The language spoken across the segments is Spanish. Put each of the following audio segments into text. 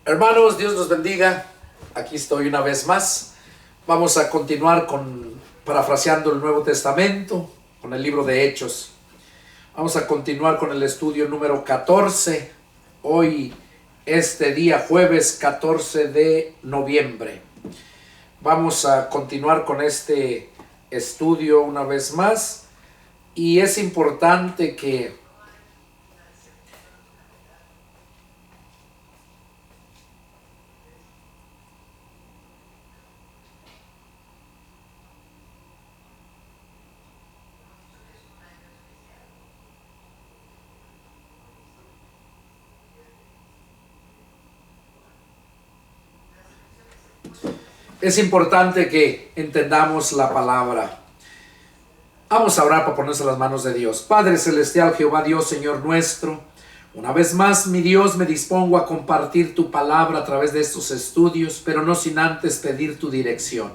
Hermanos, Dios los bendiga. Aquí estoy una vez más. Vamos a continuar parafraseando el Nuevo Testamento, con el libro de Hechos. Vamos a continuar con el estudio número 14. Hoy, este día, jueves 14 de noviembre. Vamos a continuar con este estudio una vez más. Y es importante que entendamos la palabra. Vamos a orar para ponerse en las manos de Dios. Padre Celestial, Jehová Dios, Señor nuestro, una vez más, mi Dios, me dispongo a compartir tu palabra a través de estos estudios, pero no sin antes pedir tu dirección.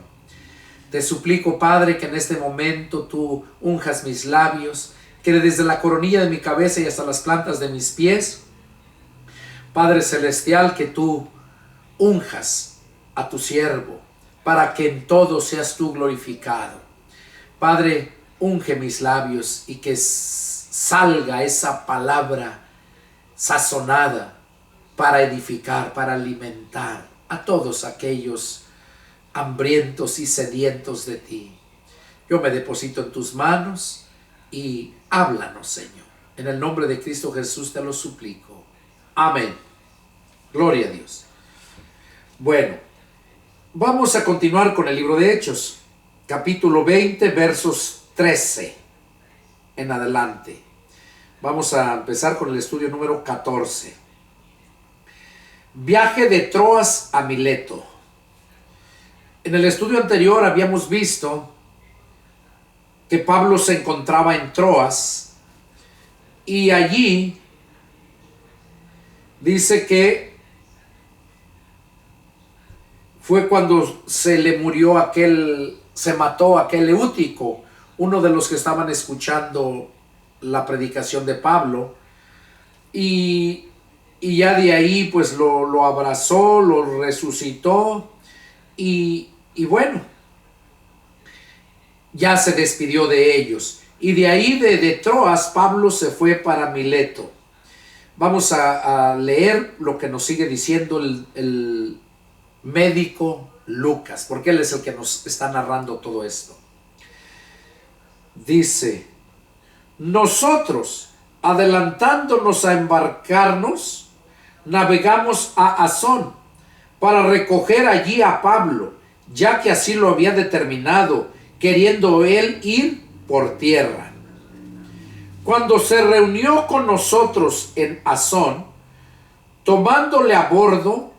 Te suplico, Padre, que en este momento tú unjas mis labios, que desde la coronilla de mi cabeza y hasta las plantas de mis pies, Padre Celestial, que tú unjas a tu siervo, para que en todo seas tú glorificado. Padre, unge mis labios y que salga esa palabra sazonada para edificar, para alimentar a todos aquellos hambrientos y sedientos de ti. Yo me deposito en tus manos y háblanos, Señor. En el nombre de Cristo Jesús te lo suplico. Amén. Gloria a Dios. Bueno, vamos a continuar con el libro de Hechos, capítulo 20, versos 13 en adelante. Vamos a empezar con el estudio número 14. Viaje de Troas a Mileto. En el estudio anterior habíamos visto que Pablo se encontraba en Troas y allí dice que fue cuando se mató aquel Eutico, uno de los que estaban escuchando la predicación de Pablo, y ya de ahí pues lo abrazó, lo resucitó, y bueno, ya se despidió de ellos. Y de ahí de Troas, Pablo se fue para Mileto. Vamos a leer lo que nos sigue diciendo el médico Lucas, porque él es el que nos está narrando todo esto. Dice: nosotros, adelantándonos a embarcarnos, navegamos a Asón para recoger allí a Pablo, ya que así lo había determinado, queriendo él ir por tierra. Cuando se reunió con nosotros en Asón, tomándole a bordo,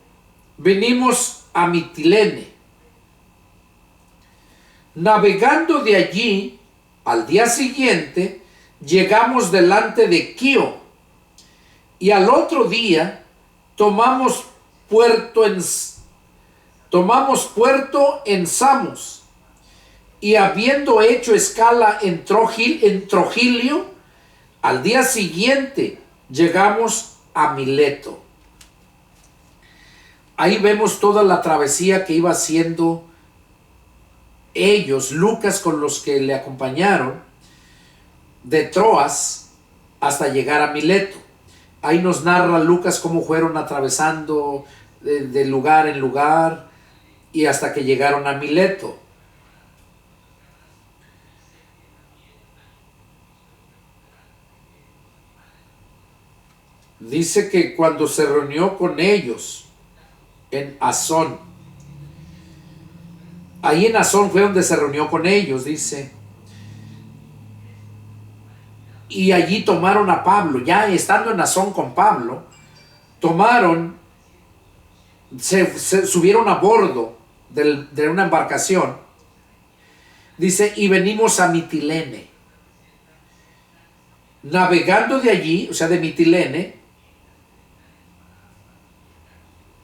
venimos a Mitilene. Navegando de allí, al día siguiente, llegamos delante de Quío, y al otro día tomamos puerto en Samos, y habiendo hecho escala en Trogilio, al día siguiente llegamos a Mileto. Ahí vemos toda la travesía que iba haciendo ellos, Lucas con los que le acompañaron, de Troas hasta llegar a Mileto. Ahí nos narra Lucas cómo fueron atravesando de lugar en lugar y hasta que llegaron a Mileto. Dice que cuando se reunió con ellos en Asón, ahí en Asón fue donde se reunió con ellos, dice, y allí tomaron a Pablo. Ya estando en Asón con Pablo, se subieron a bordo de una embarcación, dice, y venimos a Mitilene. Navegando de allí, o sea, de Mitilene,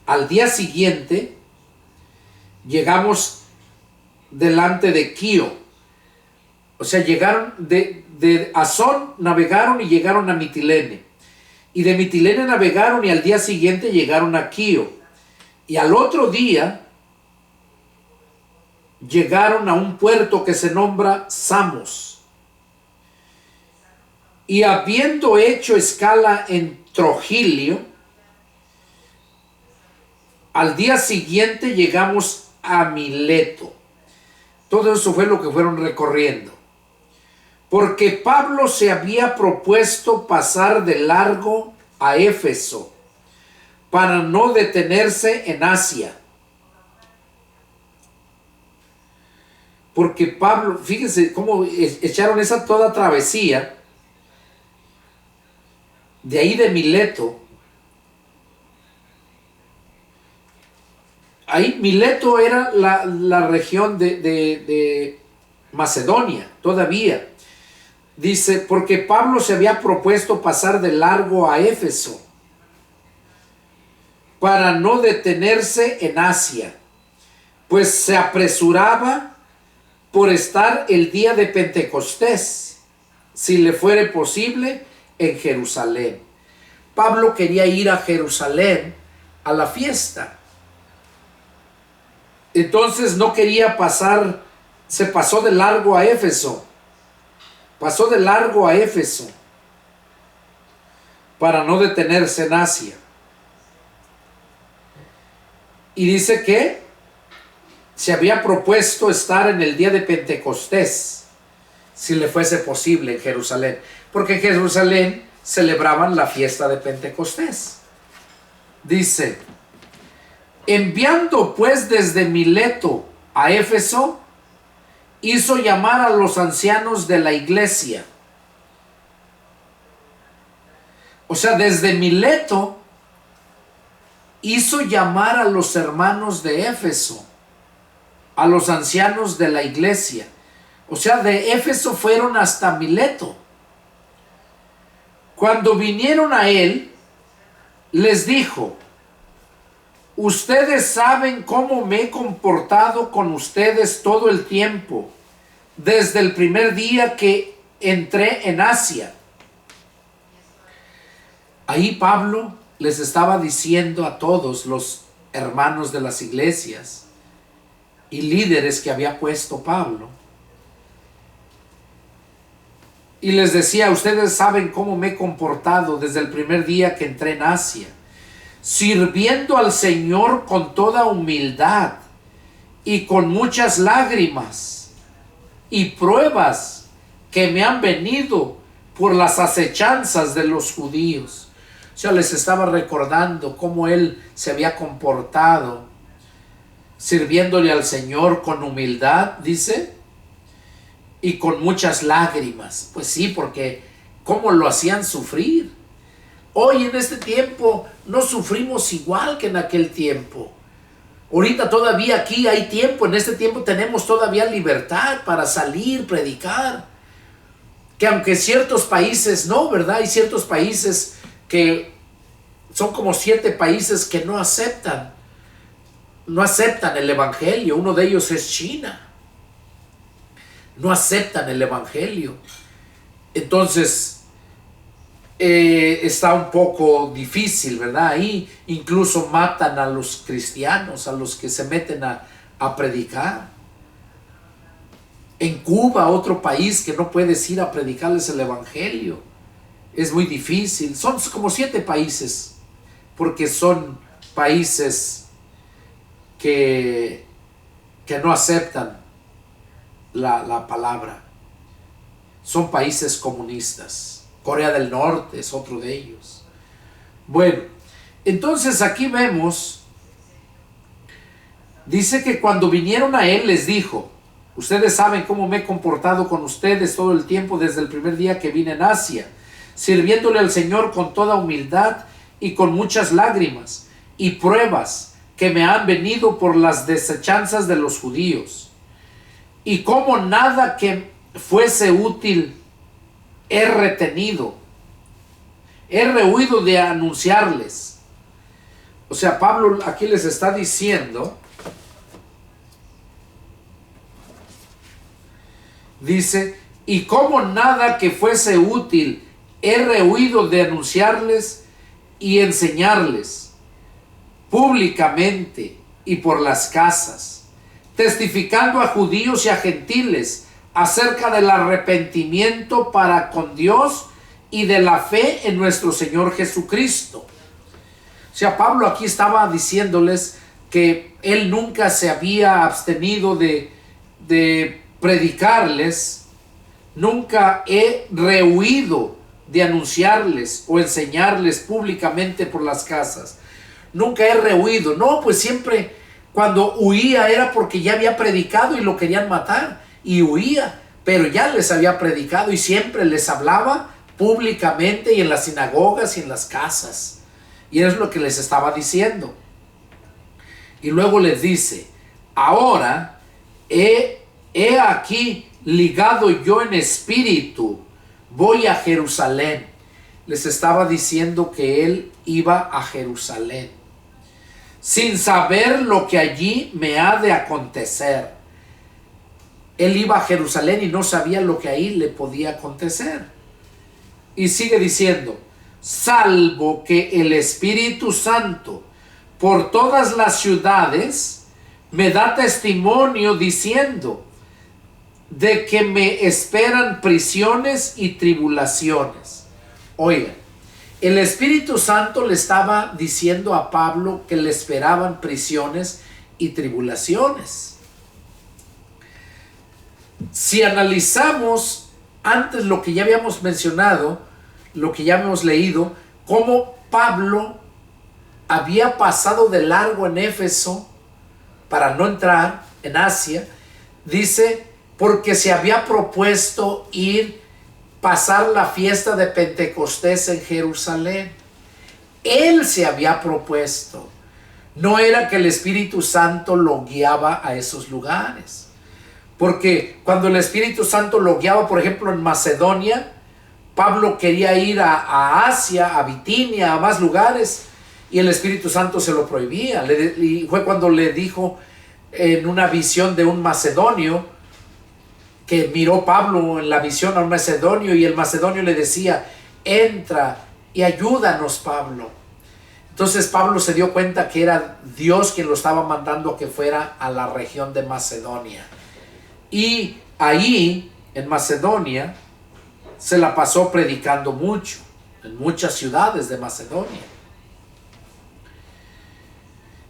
al día siguiente llegamos delante de Quío. O sea, llegaron de Asón, navegaron y llegaron a Mitilene. Y de Mitilene navegaron y al día siguiente llegaron a Quío. Y al otro día llegaron a un puerto que se nombra Samos. Y habiendo hecho escala en Trogilio, al día siguiente llegamos a Mileto. Todo eso fue lo que fueron recorriendo. Porque Pablo se había propuesto pasar de largo a Éfeso para no detenerse en Asia. Porque Pablo, fíjense cómo echaron esa toda travesía de ahí de Mileto. Ahí Mileto era la región de Macedonia, todavía. Dice, porque Pablo se había propuesto pasar de largo a Éfeso para no detenerse en Asia, pues se apresuraba por estar el día de Pentecostés, si le fuere posible, en Jerusalén. Pablo quería ir a Jerusalén a la fiesta. Entonces no quería pasar, se pasó de largo a Éfeso. Pasó de largo a Éfeso para no detenerse en Asia. Y dice que se había propuesto estar en el día de Pentecostés, si le fuese posible, en Jerusalén. Porque en Jerusalén celebraban la fiesta de Pentecostés. Dice, enviando pues desde Mileto a Éfeso, hizo llamar a los ancianos de la iglesia. O sea, desde Mileto hizo llamar a los hermanos de Éfeso, a los ancianos de la iglesia. O sea, de Éfeso fueron hasta Mileto. Cuando vinieron a él, les dijo, ustedes saben cómo me he comportado con ustedes todo el tiempo, desde el primer día que entré en Asia. Ahí Pablo les estaba diciendo a todos los hermanos de las iglesias y líderes que había puesto Pablo. Y les decía, ustedes saben cómo me he comportado desde el primer día que entré en Asia, sirviendo al Señor con toda humildad y con muchas lágrimas y pruebas que me han venido por las acechanzas de los judíos. O sea, les estaba recordando cómo él se había comportado sirviéndole al Señor con humildad, dice, y con muchas lágrimas. Pues sí, porque cómo lo hacían sufrir. Hoy en este tiempo no sufrimos igual que en aquel tiempo. Ahorita todavía aquí hay tiempo, en este tiempo tenemos todavía libertad para salir, predicar. Que aunque ciertos países no, ¿verdad? Hay ciertos países que son como 7 países que no aceptan el evangelio. Uno de ellos es China. No aceptan el evangelio. Entonces está un poco difícil, ¿verdad? Ahí incluso matan a los cristianos, a los que se meten a predicar. En Cuba, otro país que no puedes ir a predicarles el evangelio, es muy difícil. Son como 7 países, porque son países que no aceptan la palabra. Son países comunistas. Corea del Norte es otro de ellos. Bueno, entonces aquí vemos, dice que cuando vinieron a él les dijo, ustedes saben cómo me he comportado con ustedes todo el tiempo desde el primer día que vine en Asia, sirviéndole al Señor con toda humildad y con muchas lágrimas y pruebas que me han venido por las desechanzas de los judíos. Y como nada que fuese útil he retenido, he rehuido de anunciarles. O sea, Pablo aquí les está diciendo, dice, y como nada que fuese útil he rehuido de anunciarles y enseñarles, públicamente y por las casas, testificando a judíos y a gentiles acerca del arrepentimiento para con Dios y de la fe en nuestro Señor Jesucristo. O sea, Pablo aquí estaba diciéndoles que él nunca se había abstenido de predicarles, nunca he rehuido de anunciarles o enseñarles públicamente por las casas. Nunca he rehuido. No, pues siempre cuando huía era porque ya había predicado y lo querían matar y huía, pero ya les había predicado y siempre les hablaba públicamente y en las sinagogas y en las casas. Y es lo que les estaba diciendo. Y luego les dice, ahora he aquí ligado yo en espíritu, voy a Jerusalén. Les estaba diciendo que él iba a Jerusalén, sin saber lo que allí me ha de acontecer. Él iba a Jerusalén y no sabía lo que ahí le podía acontecer. Y sigue diciendo, salvo que el Espíritu Santo por todas las ciudades me da testimonio diciendo de que me esperan prisiones y tribulaciones. Oigan, el Espíritu Santo le estaba diciendo a Pablo que le esperaban prisiones y tribulaciones. Si analizamos antes lo que ya habíamos mencionado, lo que ya hemos leído, cómo Pablo había pasado de largo en Éfeso para no entrar en Asia, dice, porque se había propuesto pasar la fiesta de Pentecostés en Jerusalén. Él se había propuesto. No era que el Espíritu Santo lo guiaba a esos lugares. Porque cuando el Espíritu Santo lo guiaba, por ejemplo, en Macedonia, Pablo quería ir a Asia, a Bitinia, a más lugares, y el Espíritu Santo se lo prohibía. Y fue cuando le dijo en una visión de un macedonio, que miró Pablo en la visión a un macedonio, y el macedonio le decía, entra y ayúdanos, Pablo. Entonces Pablo se dio cuenta que era Dios quien lo estaba mandando a que fuera a la región de Macedonia. Y ahí, en Macedonia, se la pasó predicando mucho, en muchas ciudades de Macedonia.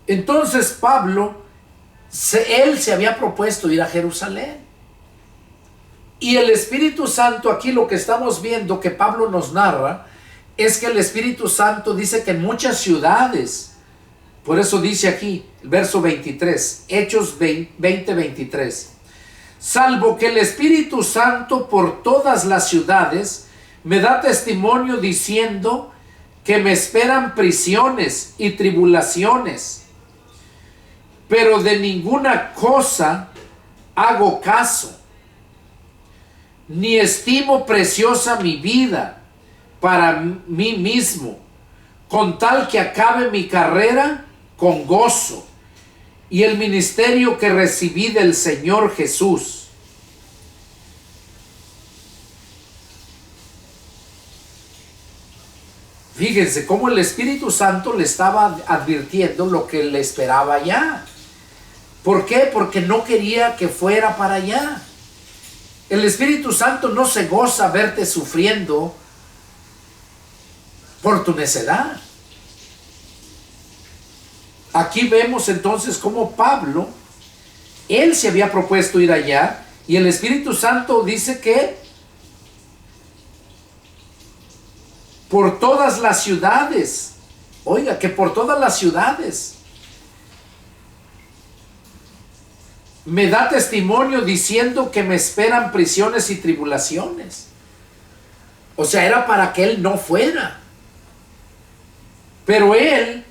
Entonces Pablo, él se había propuesto ir a Jerusalén. Y el Espíritu Santo, aquí lo que estamos viendo que Pablo nos narra, es que el Espíritu Santo dice que en muchas ciudades, por eso dice aquí, el verso 23, Hechos 20:23, salvo que el Espíritu Santo por todas las ciudades me da testimonio diciendo que me esperan prisiones y tribulaciones, pero de ninguna cosa hago caso, ni estimo preciosa mi vida para mí mismo, con tal que acabe mi carrera con gozo y el ministerio que recibí del Señor Jesús. Fíjense cómo el Espíritu Santo le estaba advirtiendo lo que le esperaba allá. ¿Por qué? Porque no quería que fuera para allá. El Espíritu Santo no se goza verte sufriendo por tu necedad. Aquí vemos entonces cómo Pablo, él se había propuesto ir allá, y el Espíritu Santo dice que por todas las ciudades, oiga, que por todas las ciudades me da testimonio diciendo que me esperan prisiones y tribulaciones. O sea, era para que él no fuera. Pero él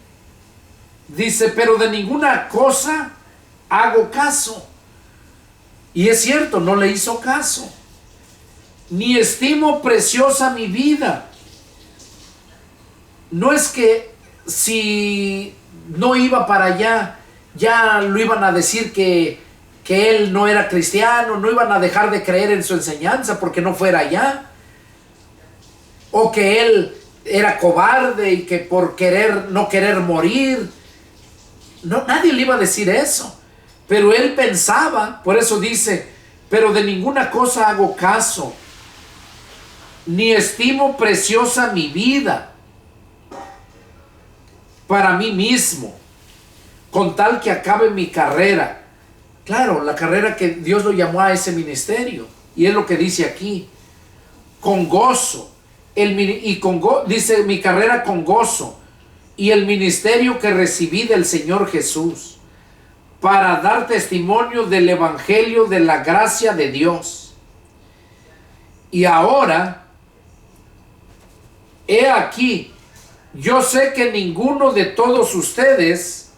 dice, pero de ninguna cosa hago caso. Y es cierto, no le hizo caso. Ni estimo preciosa mi vida. No es que si no iba para allá, ya lo iban a decir que él no era cristiano, no iban a dejar de creer en su enseñanza porque no fuera allá. O que él era cobarde y que por no querer morir, No, nadie le iba a decir eso. Pero él pensaba, por eso dice, pero de ninguna cosa hago caso, ni estimo preciosa mi vida para mí mismo, con tal que acabe mi carrera. Claro, la carrera que Dios lo llamó a ese ministerio. Y es lo que dice aquí, con gozo. Dice, mi carrera con gozo. Y el ministerio que recibí del Señor Jesús, para dar testimonio del evangelio de la gracia de Dios. Y ahora, he aquí, yo sé que ninguno de todos ustedes,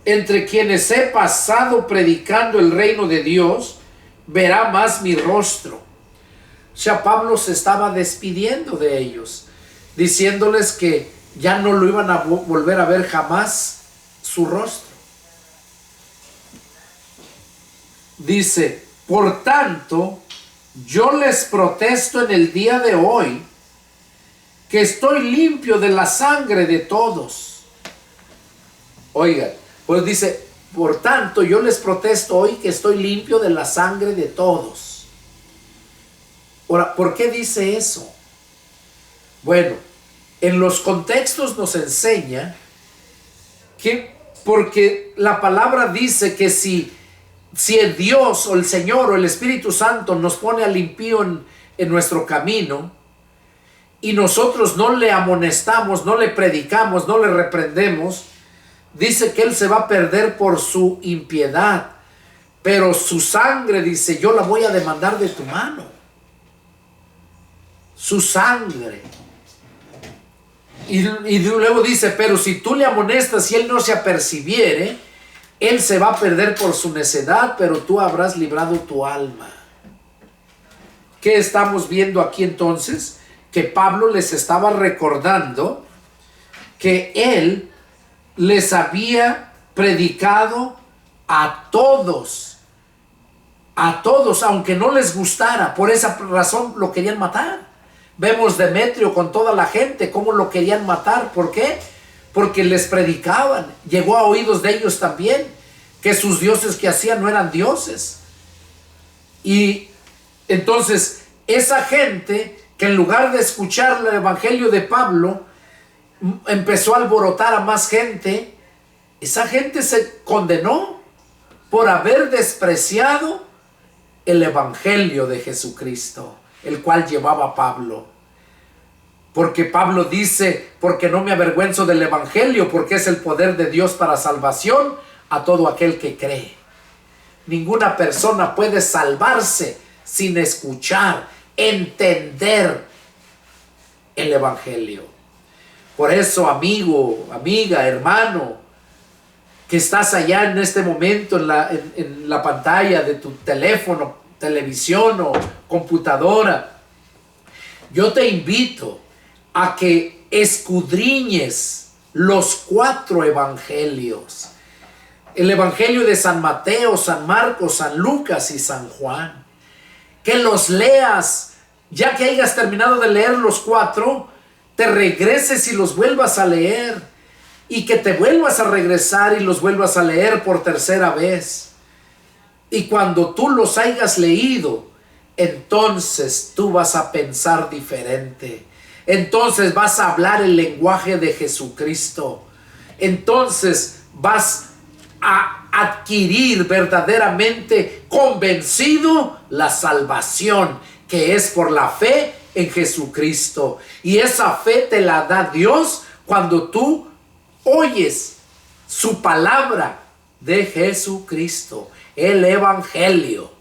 entre quienes he pasado predicando el reino de Dios, verá más mi rostro. O sea, Pablo se estaba despidiendo de ellos, diciéndoles que ya no lo iban a volver a ver jamás su rostro. Dice, por tanto, yo les protesto en el día de hoy que estoy limpio de la sangre de todos. Oigan, pues dice, por tanto, yo les protesto hoy que estoy limpio de la sangre de todos. Ahora, ¿por qué dice eso? Bueno, en los contextos nos enseña que, porque la palabra dice que si el Dios o el Señor o el Espíritu Santo nos pone al impío en nuestro camino y nosotros no le amonestamos, no le predicamos, no le reprendemos, dice que él se va a perder por su impiedad, pero su sangre, dice, yo la voy a demandar de tu mano. Su sangre. Y luego dice, pero si tú le amonestas y él no se apercibiere, él se va a perder por su necedad, pero tú habrás librado tu alma. ¿Qué estamos viendo aquí entonces? Que Pablo les estaba recordando que él les había predicado a todos, aunque no les gustara. Por esa razón lo querían matar. Vemos Demetrio con toda la gente, cómo lo querían matar. ¿Por qué? Porque les predicaban. Llegó a oídos de ellos también que sus dioses que hacían no eran dioses. Y entonces esa gente que en lugar de escuchar el evangelio de Pablo empezó a alborotar a más gente, esa gente se condenó por haber despreciado el evangelio de Jesucristo, el cual llevaba Pablo. Porque Pablo dice, porque no me avergüenzo del evangelio, porque es el poder de Dios para salvación a todo aquel que cree. Ninguna persona puede salvarse sin escuchar, entender el evangelio. Por eso, amigo, amiga, hermano, que estás allá en este momento en la pantalla de tu teléfono, televisión o computadora, yo te invito a que escudriñes los 4 evangelios. El evangelio de San Mateo, San Marcos, San Lucas y San Juan. Que los leas, ya que hayas terminado de leer los 4, te regreses y los vuelvas a leer. Y que te vuelvas a regresar y los vuelvas a leer por tercera vez. Y cuando tú los hayas leído, entonces tú vas a pensar diferente. Entonces vas a hablar el lenguaje de Jesucristo. Entonces vas a adquirir verdaderamente convencido la salvación, que es por la fe en Jesucristo. Y esa fe te la da Dios cuando tú oyes su palabra de Jesucristo, el evangelio.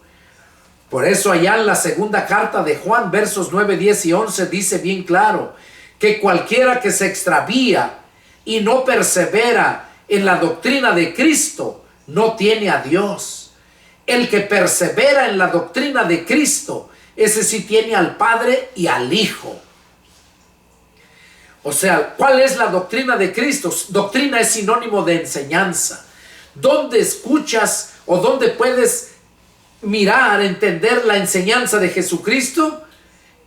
Por eso allá en la segunda carta de Juan, versos 9, 10 y 11, dice bien claro que cualquiera que se extravía y no persevera en la doctrina de Cristo no tiene a Dios. El que persevera en la doctrina de Cristo, ese sí tiene al Padre y al Hijo. O sea, ¿cuál es la doctrina de Cristo? Doctrina es sinónimo de enseñanza. ¿Dónde escuchas o dónde puedes mirar, entender la enseñanza de Jesucristo?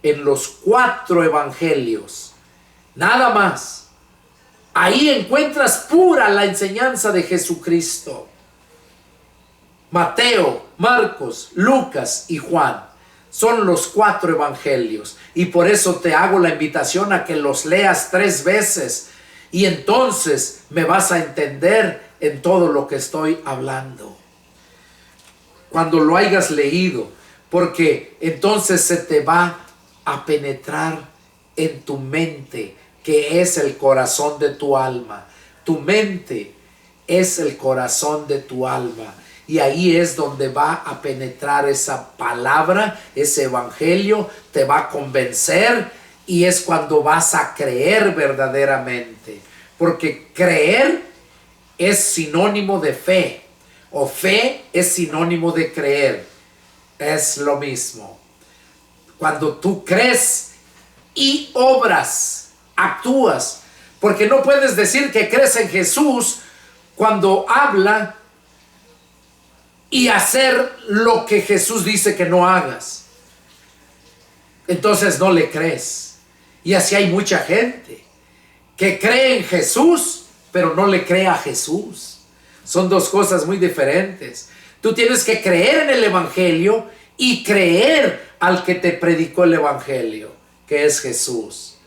En los 4 evangelios. Nada más. Ahí encuentras pura la enseñanza de Jesucristo. Mateo, Marcos, Lucas y Juan son los 4 evangelios. Y por eso te hago la invitación a que los leas 3 veces. Y entonces me vas a entender en todo lo que estoy hablando. Cuando lo hayas leído, porque entonces se te va a penetrar en tu mente, que es el corazón de tu alma. Tu mente es el corazón de tu alma. Y ahí es donde va a penetrar esa palabra, ese evangelio, te va a convencer y es cuando vas a creer verdaderamente. Porque creer es sinónimo de fe, o fe es sinónimo de creer. Es lo mismo. Cuando tú crees y obras, actúas, porque no puedes decir que crees en Jesús cuando habla y hacer lo que Jesús dice que no hagas. Entonces no le crees. Y así hay mucha gente que cree en Jesús, pero no le cree a Jesús. Son 2 cosas muy diferentes. Tú tienes que creer en el evangelio y creer al que te predicó el evangelio, que es Jesús.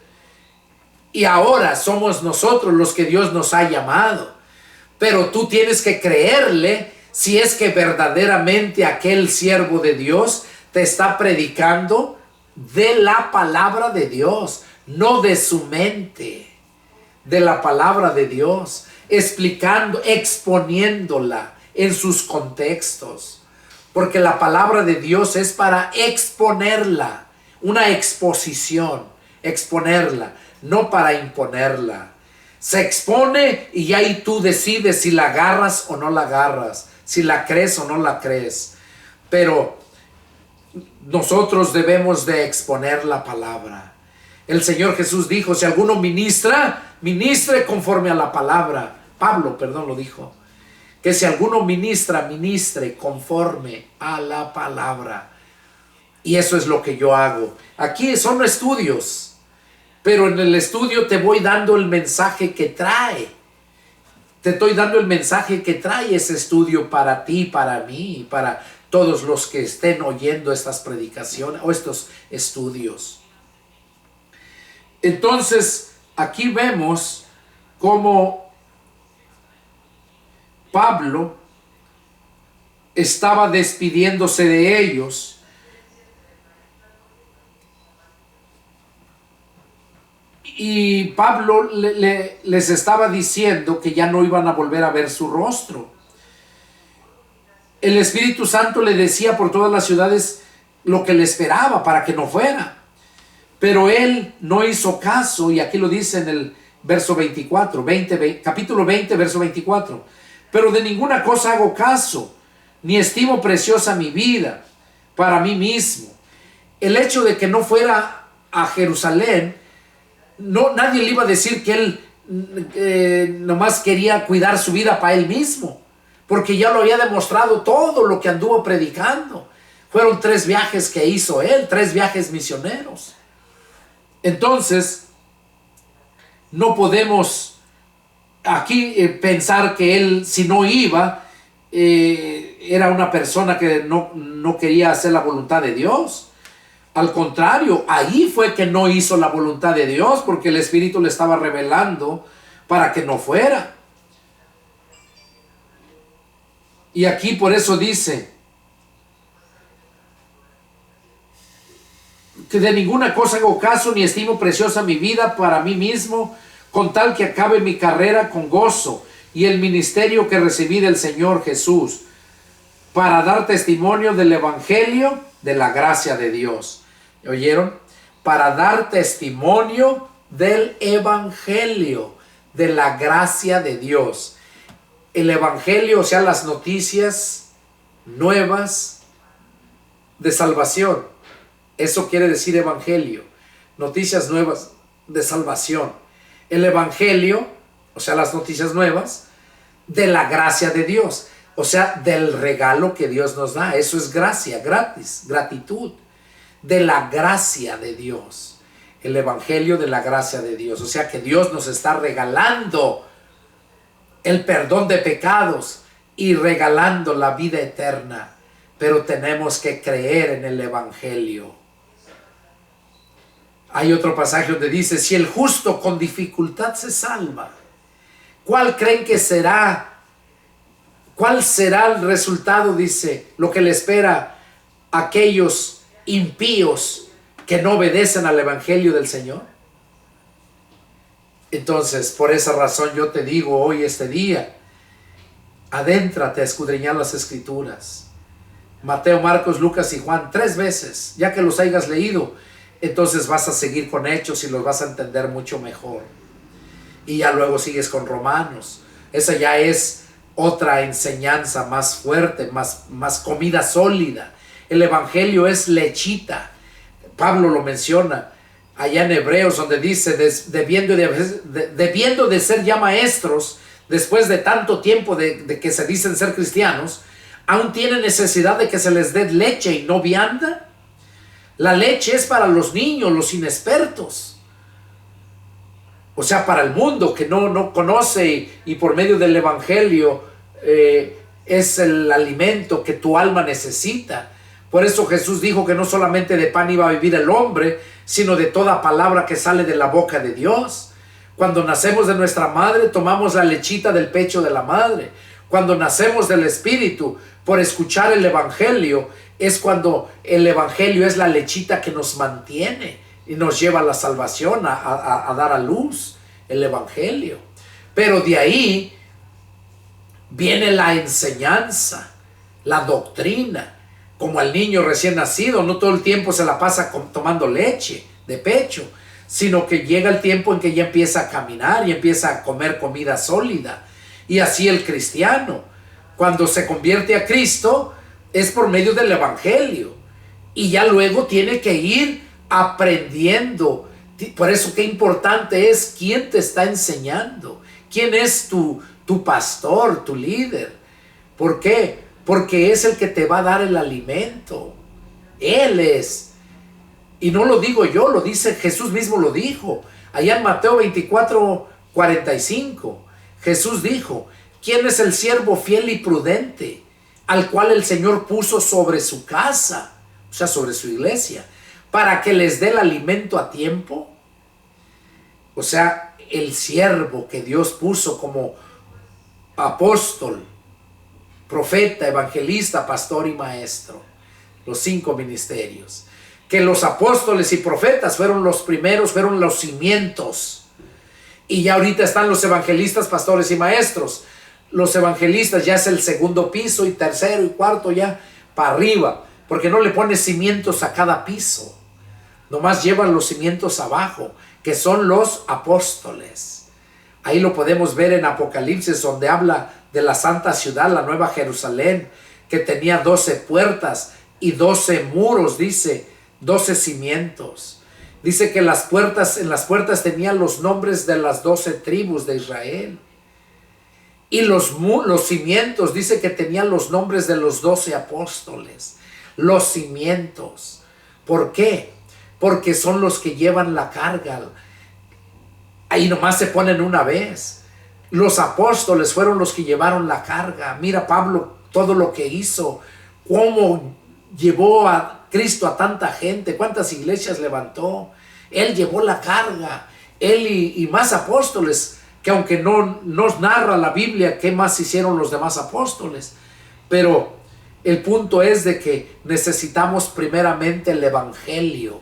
Y ahora somos nosotros los que Dios nos ha llamado. Pero tú tienes que creerle si es que verdaderamente aquel siervo de Dios te está predicando de la palabra de Dios, no de su mente, de la palabra de Dios, explicando, exponiéndola en sus contextos. Porque la palabra de Dios es para exponerla, una exposición, exponerla, no para imponerla. Se expone y ahí tú decides si la agarras o no la agarras, si la crees o no la crees. Pero nosotros debemos de exponer la palabra. El Señor Jesús dijo, si alguno ministra, ministre conforme a la palabra. Pablo, lo dijo. Que si alguno ministra, ministre conforme a la palabra. Y eso es lo que yo hago. Aquí son estudios, pero en el estudio te voy dando el mensaje que trae. Te estoy dando el mensaje que trae ese estudio para ti, para mí, para todos los que estén oyendo estas predicaciones o estos estudios. Entonces, aquí vemos cómo Pablo estaba despidiéndose de ellos. Y Pablo les estaba diciendo que ya no iban a volver a ver su rostro. El Espíritu Santo le decía por todas las ciudades lo que le esperaba para que no fuera. Pero él no hizo caso, y aquí lo dice en el verso 24, capítulo 20, verso 24. Pero de ninguna cosa hago caso, ni estimo preciosa mi vida para mí mismo. El hecho de que no fuera a Jerusalén, nadie le iba a decir que él nomás quería cuidar su vida para él mismo, porque ya lo había demostrado todo lo que anduvo predicando. Fueron 3 viajes que hizo él, 3 viajes misioneros. Entonces, no podemos aquí pensar que él, si no iba, era una persona que no quería hacer la voluntad de Dios. Al contrario, ahí fue que no hizo la voluntad de Dios, porque el Espíritu le estaba revelando para que no fuera. Y aquí por eso dice que de ninguna cosa hago caso, ni estimo preciosa mi vida para mí mismo, con tal que acabe mi carrera con gozo y el ministerio que recibí del Señor Jesús, para dar testimonio del Evangelio de la gracia de Dios. ¿Oyeron? Para dar testimonio del Evangelio de la gracia de Dios. El Evangelio, o sea, las noticias nuevas de salvación. Eso quiere decir Evangelio. Noticias nuevas de salvación. El Evangelio, o sea, las noticias nuevas de la gracia de Dios. O sea, del regalo que Dios nos da. Eso es gracia, gratis, gratitud. De la gracia de Dios. el evangelio de la gracia de Dios. O sea que Dios nos está regalando el perdón de pecados y regalando la vida eterna. Pero tenemos que creer en el evangelio. Hay otro pasaje donde dice, si el justo con dificultad se salva, ¿cuál creen que será? ¿Cuál será el resultado? Dice, lo que le espera a aquellos impíos que no obedecen al evangelio del Señor. Entonces, por esa razón yo te digo hoy, este día, adéntrate a escudriñar las Escrituras. Mateo, Marcos, Lucas y Juan, 3 veces, ya que los hayas leído, entonces vas a seguir con Hechos y los vas a entender mucho mejor. Y ya luego sigues con Romanos. Esa ya es otra enseñanza más fuerte, más comida sólida. El evangelio es lechita. Pablo lo menciona allá en Hebreos, donde dice, debiendo de ser ya maestros, después de tanto tiempo de que se dicen ser cristianos, aún tienen necesidad de que se les dé leche y no vianda. La leche es para los niños, los inexpertos. O sea, para el mundo que no conoce y por medio del evangelio es el alimento que tu alma necesita. Por eso Jesús dijo que no solamente de pan iba a vivir el hombre, sino de toda palabra que sale de la boca de Dios. Cuando nacemos de nuestra madre, tomamos la lechita del pecho de la madre. Cuando nacemos del Espíritu, por escuchar el evangelio, es cuando el evangelio es la lechita que nos mantiene y nos lleva a la salvación, a dar a luz el evangelio. Pero de ahí viene la enseñanza, la doctrina. Como al niño recién nacido, no todo el tiempo se la pasa tomando leche de pecho, sino que llega el tiempo en que ya empieza a caminar y empieza a comer comida sólida. Y así el cristiano, cuando se convierte a Cristo, es por medio del evangelio. Y ya luego tiene que ir aprendiendo. Por eso qué importante es quién te está enseñando. ¿Quién es tu pastor, tu líder? ¿Por qué? Porque es el que te va a dar el alimento. Él es. Y no lo digo yo, lo dice Jesús mismo, lo dijo. Allá en Mateo 24:45. Jesús dijo, ¿quién es el siervo fiel y prudente, al cual el Señor puso sobre su casa, o sea, sobre su iglesia, para que les dé el alimento a tiempo? O sea, el siervo que Dios puso como apóstol, profeta, evangelista, pastor y maestro, los 5 ministerios. Que los apóstoles y profetas fueron los primeros, fueron los cimientos. Y ya ahorita están los evangelistas, pastores y maestros. Los evangelistas ya es el segundo piso y tercero y cuarto ya para arriba, porque no le pones cimientos a cada piso. Nomás llevan los cimientos abajo, que son los apóstoles. Ahí lo podemos ver en Apocalipsis, donde habla de la santa ciudad, la Nueva Jerusalén, que tenía 12 puertas y 12 muros, dice, 12 cimientos. Dice que en las puertas tenían los nombres de las 12 tribus de Israel. Y los cimientos, dice que tenían los nombres de los 12 apóstoles. Los cimientos. ¿Por qué? Porque son los que llevan la carga. Ahí nomás se ponen una vez. Los apóstoles fueron los que llevaron la carga. Mira Pablo, todo lo que hizo. Cómo llevó a Cristo a tanta gente, cuántas iglesias levantó. Él llevó la carga. Él y más apóstoles, que aunque no nos narra la Biblia qué más hicieron los demás apóstoles, pero el punto es de que necesitamos primeramente el evangelio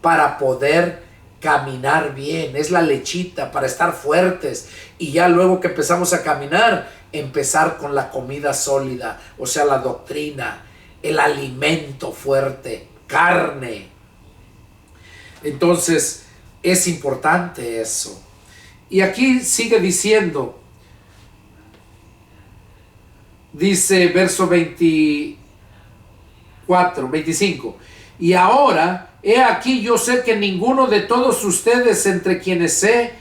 para poder caminar bien. Es la lechita para estar fuertes, y ya luego que empezamos a caminar, empezar con la comida sólida, o sea, la doctrina, el alimento fuerte, carne. Entonces es importante eso. Y aquí sigue diciendo, dice verso 25, y ahora, he aquí, yo sé que ninguno de todos ustedes entre quienes he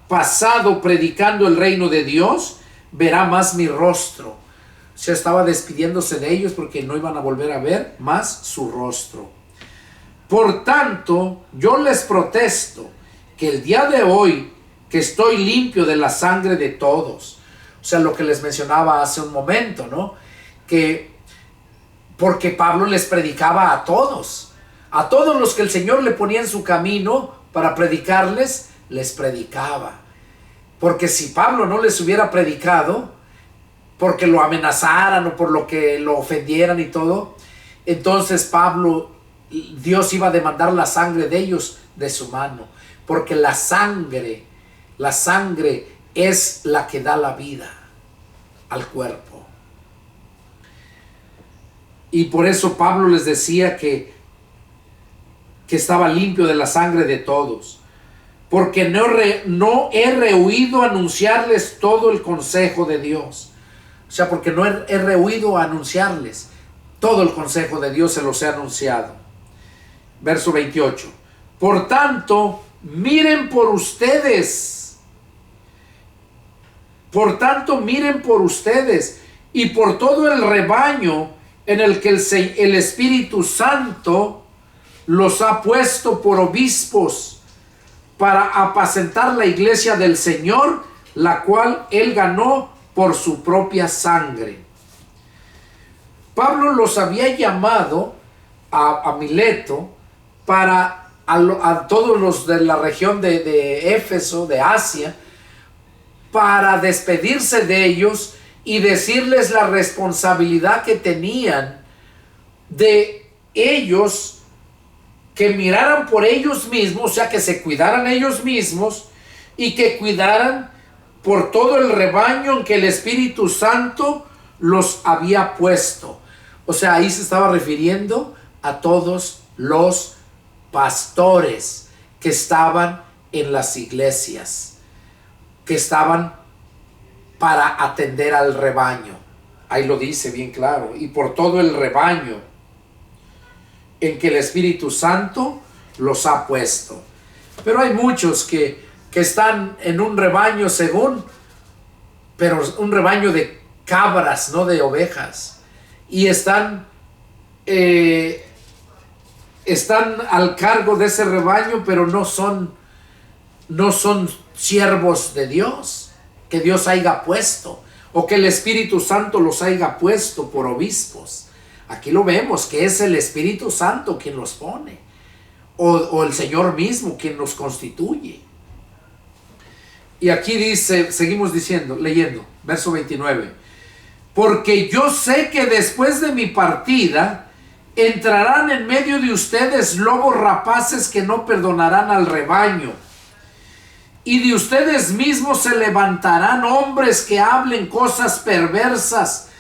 pasado predicando el reino de Dios verá más mi rostro. Se estaba despidiéndose de ellos porque no iban a volver a ver más su rostro. Por tanto, yo les protesto que el día de hoy, que estoy limpio de la sangre de todos. O sea, lo que les mencionaba hace un momento, ¿no? Que porque Pablo les predicaba a todos los que el Señor le ponía en su camino para predicarles, les predicaba. Porque si Pablo no les hubiera predicado, porque lo amenazaran o por lo que lo ofendieran y todo, entonces Dios iba a demandar la sangre de ellos de su mano, porque la sangre es la que da la vida al cuerpo. Y por eso Pablo les decía que estaba limpio de la sangre de todos, porque no he rehuido anunciarles todo el consejo de Dios. O sea, porque no he rehuido anunciarles todo el consejo de Dios, se los he anunciado. Verso 28. Por tanto, miren por ustedes. Por tanto, miren por ustedes y por todo el rebaño en el que el Espíritu Santo los ha puesto por obispos para apacentar la iglesia del Señor, la cual Él ganó por su propia sangre. Pablo los había llamado a Mileto para a todos los de la región de Éfeso, de Asia, para despedirse de ellos y decirles la responsabilidad que tenían de ellos, que miraran por ellos mismos, o sea, que se cuidaran ellos mismos y que cuidaran por todo el rebaño en que el Espíritu Santo los había puesto. O sea, ahí se estaba refiriendo a todos los pastores que estaban en las iglesias, que estaban para atender al rebaño. Ahí lo dice bien claro. Y por todo el rebaño en que el Espíritu Santo los ha puesto. Pero hay muchos que están en un rebaño pero un rebaño de cabras, no de ovejas. Y están al cargo de ese rebaño, pero no son siervos de Dios, que Dios haya puesto, o que el Espíritu Santo los haya puesto por obispos. Aquí lo vemos, que es el Espíritu Santo quien los pone, o el Señor mismo quien los constituye. Y aquí dice, seguimos leyendo, verso 29. Porque yo sé que después de mi partida entrarán en medio de ustedes lobos rapaces que no perdonarán al rebaño. Y de ustedes mismos se levantarán hombres que hablen cosas perversas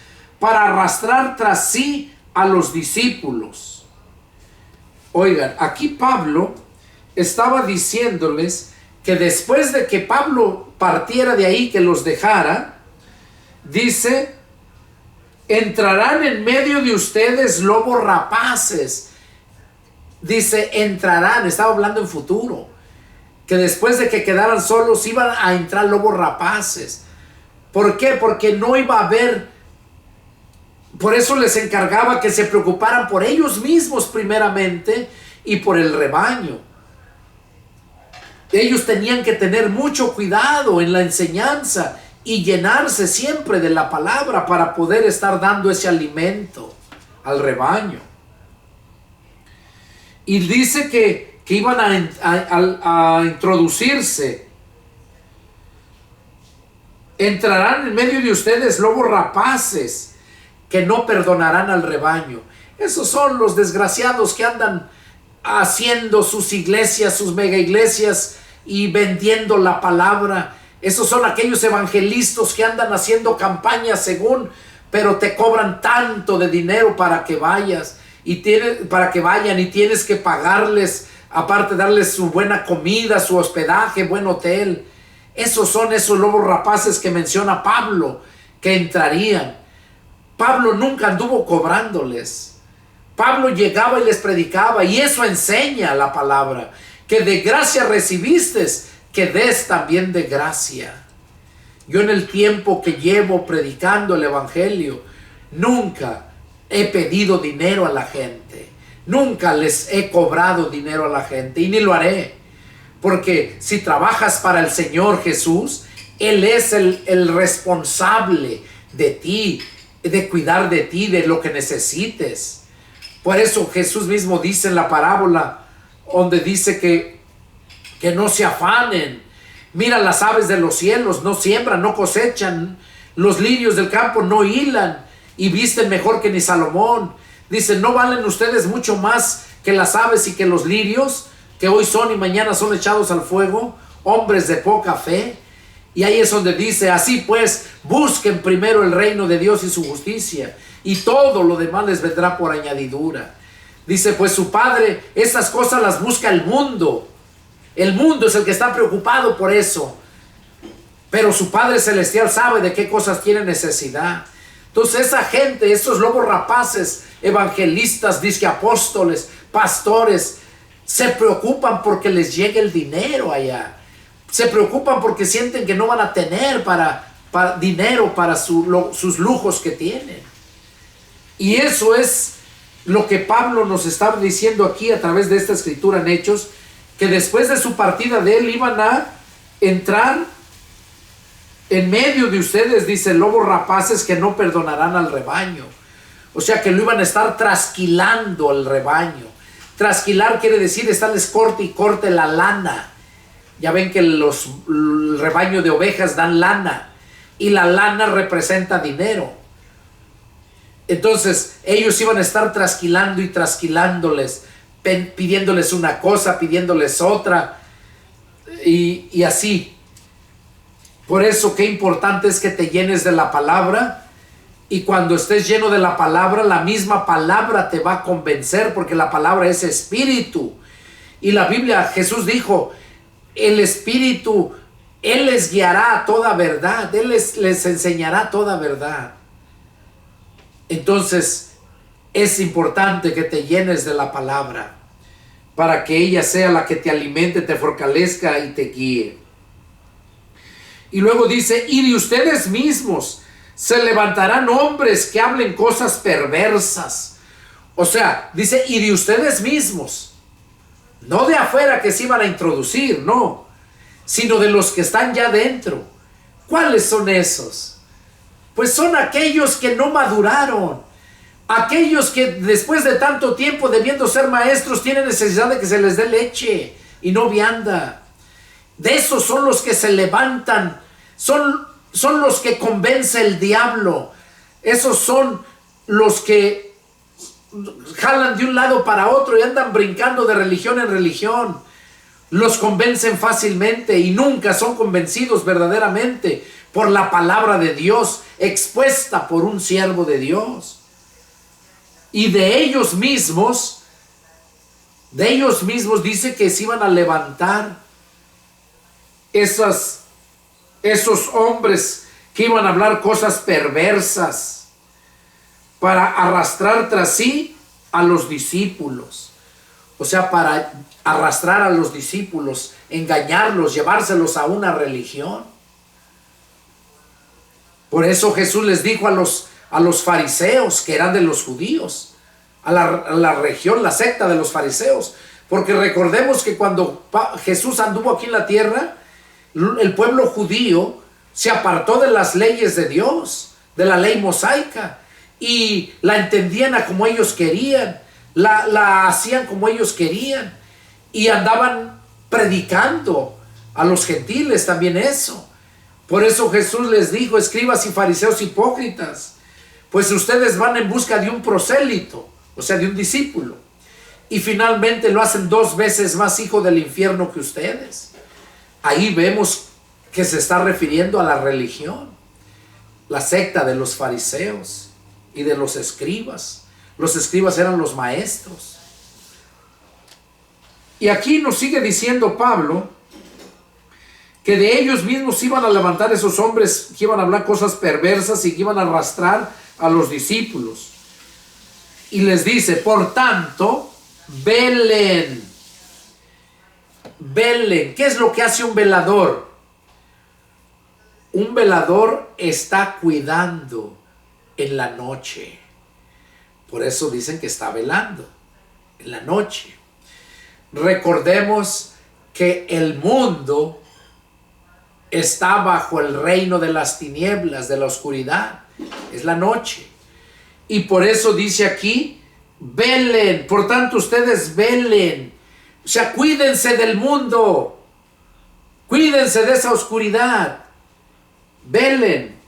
para arrastrar tras sí a los discípulos. Oigan, aquí Pablo estaba diciéndoles que después de que Pablo partiera de ahí, que los dejara, dice, entrarán en medio de ustedes lobos rapaces. Dice, entrarán, estaba hablando en futuro, que después de que quedaran solos iban a entrar lobos rapaces. ¿Por qué? Porque no iba a haber, por eso les encargaba que se preocuparan por ellos mismos primeramente y por el rebaño. Ellos tenían que tener mucho cuidado en la enseñanza y llenarse siempre de la palabra para poder estar dando ese alimento al rebaño. Y dice que iban a introducirse. Entrarán en medio de ustedes lobos rapaces que no perdonarán al rebaño. Esos son los desgraciados que andan haciendo sus iglesias, sus mega iglesias y vendiendo la palabra. Esos son aquellos evangelistas que andan haciendo campañas pero te cobran tanto de dinero para que vayas para que vayan, y tienes que pagarles, aparte darles su buena comida, su hospedaje, buen hotel. Esos son esos lobos rapaces que menciona Pablo, que entrarían. Pablo nunca anduvo cobrándoles. Pablo llegaba y les predicaba, y eso enseña la palabra, que de gracia recibiste, que des también de gracia. Yo en el tiempo que llevo predicando el evangelio, nunca he pedido dinero a la gente. Nunca les he cobrado dinero a la gente y ni lo haré. Porque si trabajas para el Señor Jesús, Él es el responsable de ti, de cuidar de ti, de lo que necesites. Por eso Jesús mismo dice en la parábola, donde dice que no se afanen. Mira las aves de los cielos, no siembran, no cosechan. Los lirios del campo no hilan y visten mejor que ni Salomón. Dice, ¿no valen ustedes mucho más que las aves y que los lirios, que hoy son y mañana son echados al fuego? Hombres de poca fe. Y ahí es donde dice, así pues, busquen primero el reino de Dios y su justicia, y todo lo demás les vendrá por añadidura. Dice, pues su Padre, esas cosas las busca el mundo. El mundo es el que está preocupado por eso. Pero su Padre Celestial sabe de qué cosas tiene necesidad. Entonces esa gente, esos lobos rapaces, evangelistas, disque apóstoles, pastores, se preocupan porque les llegue el dinero allá. Se preocupan porque sienten que no van a tener para dinero para sus lujos que tienen. Y eso es lo que Pablo nos está diciendo aquí a través de esta escritura en Hechos, que después de su partida de él iban a entrar en medio de ustedes, dice, lobos rapaces que no perdonarán al rebaño. O sea que lo iban a estar trasquilando al rebaño. Trasquilar quiere decir estarles corte y corte la lana. Ya ven que el rebaño de ovejas dan lana, y la lana representa dinero. Entonces ellos iban a estar trasquilando y trasquilándoles, pidiéndoles una cosa, pidiéndoles otra, y así. Por eso qué importante es que te llenes de la palabra, y cuando estés lleno de la palabra, la misma palabra te va a convencer, porque la palabra es espíritu. Y la Biblia, Jesús dijo, el Espíritu, Él les guiará a toda verdad, Él les enseñará toda verdad. Entonces es importante que te llenes de la palabra, para que ella sea la que te alimente, te fortalezca y te guíe. Y luego dice, y de ustedes mismos se levantarán hombres que hablen cosas perversas. O sea, dice, y de ustedes mismos. No de afuera que se iban a introducir, no, sino de los que están ya dentro. ¿Cuáles son esos? Pues son aquellos que no maduraron, aquellos que después de tanto tiempo debiendo ser maestros tienen necesidad de que se les dé leche y no vianda. De esos son los que se levantan, son los que convence el diablo. Esos son los que jalan de un lado para otro y andan brincando de religión en religión. Los convencen fácilmente y nunca son convencidos verdaderamente por la palabra de Dios expuesta por un siervo de Dios. Y de ellos mismos dice que se iban a levantar esos hombres que iban a hablar cosas perversas para arrastrar tras sí a los discípulos. O sea, para arrastrar a los discípulos, engañarlos, llevárselos a una religión. Por eso Jesús les dijo a los fariseos, que eran de los judíos, a la región, la secta de los fariseos. Porque recordemos que cuando Jesús anduvo aquí en la tierra, el pueblo judío se apartó de las leyes de Dios, de la ley mosaica, y la entendían a como ellos querían, la hacían como ellos querían, y andaban predicando a los gentiles también eso. Por eso Jesús les dijo, escribas y fariseos hipócritas, pues ustedes van en busca de un prosélito, o sea, de un discípulo, y finalmente lo hacen 2 veces más hijo del infierno que ustedes. Ahí vemos que se está refiriendo a la religión, la secta de los fariseos y de los escribas. Los escribas eran los maestros. Y aquí nos sigue diciendo Pablo que de ellos mismos iban a levantar esos hombres que iban a hablar cosas perversas y que iban a arrastrar a los discípulos. Y les dice, por tanto, velen. Velen. ¿Qué es lo que hace un velador? Un velador está cuidando en la noche. Por eso dicen que está velando. en la noche. Recordemos que el mundo está bajo el reino de las tinieblas, de la oscuridad. Es la noche. Y por eso dice aquí, velen. Por tanto, ustedes velen. O sea, cuídense del mundo. Cuídense de esa oscuridad. Velen.